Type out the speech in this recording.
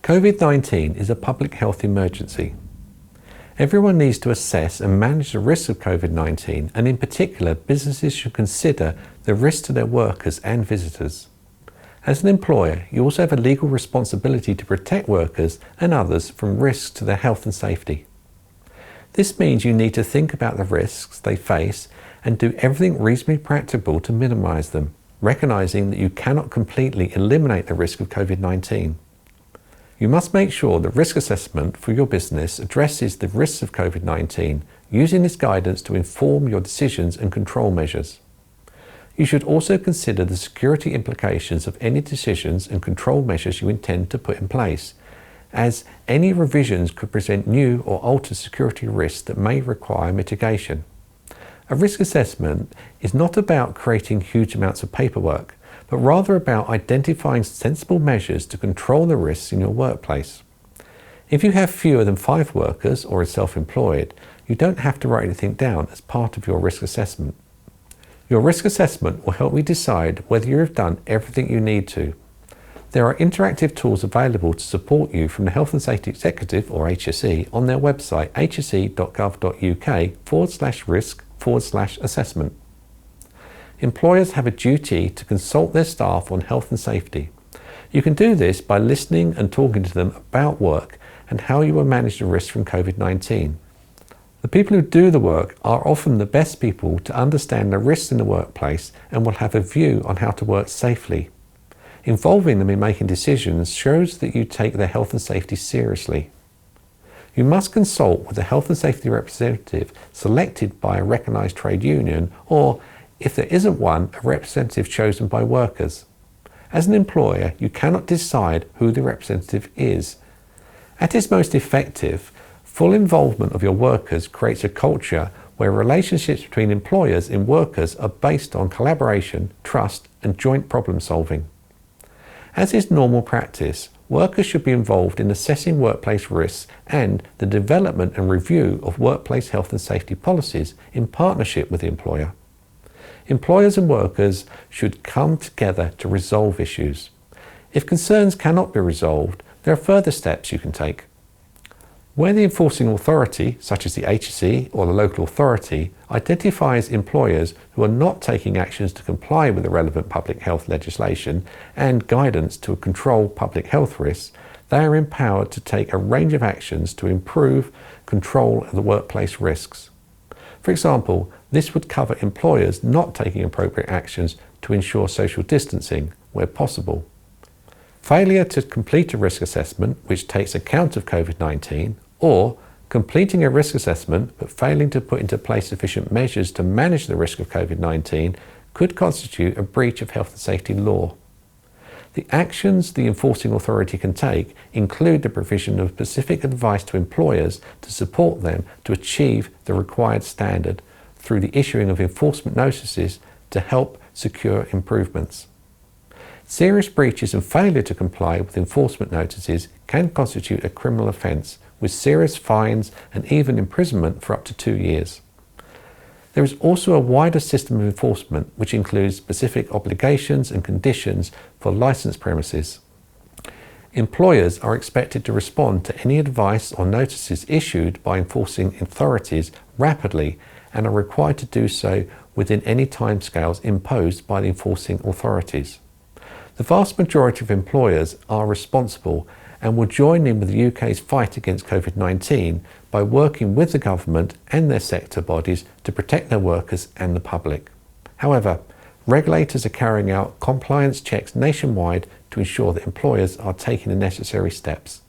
COVID-19 is a public health emergency. Everyone needs to assess and manage the risks of COVID-19, and in particular, businesses should consider the risk to their workers and visitors. As an employer, you also have a legal responsibility to protect workers and others from risks to their health and safety. This means you need to think about the risks they face and do everything reasonably practicable to minimize them, recognizing that you cannot completely eliminate the risk of COVID-19. You must make sure the risk assessment for your business addresses the risks of COVID-19, using this guidance to inform your decisions and control measures. You should also consider the security implications of any decisions and control measures you intend to put in place, as any revisions could present new or altered security risks that may require mitigation. A risk assessment is not about creating huge amounts of paperwork, but rather about identifying sensible measures to control the risks in your workplace. If you have fewer than 5 workers or are self-employed, you don't have to write anything down as part of your risk assessment. Your risk assessment will help you decide whether you have done everything you need to. There are interactive tools available to support you from the Health and Safety Executive, or HSE, on their website hse.gov.uk/risk/assessment. Employers have a duty to consult their staff on health and safety. You can do this by listening and talking to them about work and how you will manage the risks from COVID-19. The people who do the work are often the best people to understand the risks in the workplace and will have a view on how to work safely. Involving them in making decisions shows that you take their health and safety seriously. You must consult with a health and safety representative selected by a recognised trade union, or if there isn't one, a representative chosen by workers. As an employer, you cannot decide who the representative is. At its most effective, full involvement of your workers creates a culture where relationships between employers and workers are based on collaboration, trust, and joint problem solving. As is normal practice, workers should be involved in assessing workplace risks and the development and review of workplace health and safety policies in partnership with the employer. Employers and workers should come together to resolve issues. If concerns cannot be resolved, there are further steps you can take. Where the enforcing authority, such as the HSE or the local authority, identifies employers who are not taking actions to comply with the relevant public health legislation and guidance to control public health risks, they are empowered to take a range of actions to improve control of the workplace risks. For example, this would cover employers not taking appropriate actions to ensure social distancing where possible. Failure to complete a risk assessment which takes account of COVID-19, or completing a risk assessment but failing to put into place sufficient measures to manage the risk of COVID-19 could constitute a breach of health and safety law. The actions the enforcing authority can take include the provision of specific advice to employers to support them to achieve the required standard through the issuing of enforcement notices to help secure improvements. Serious breaches and failure to comply with enforcement notices can constitute a criminal offence with serious fines and even imprisonment for up to 2 years. There is also a wider system of enforcement which includes specific obligations and conditions for licensed premises. Employers are expected to respond to any advice or notices issued by enforcing authorities rapidly and are required to do so within any timescales imposed by the enforcing authorities. The vast majority of employers are responsible and will join in with the UK's fight against COVID-19 by working with the government and their sector bodies to protect their workers and the public. However, regulators are carrying out compliance checks nationwide to ensure that employers are taking the necessary steps.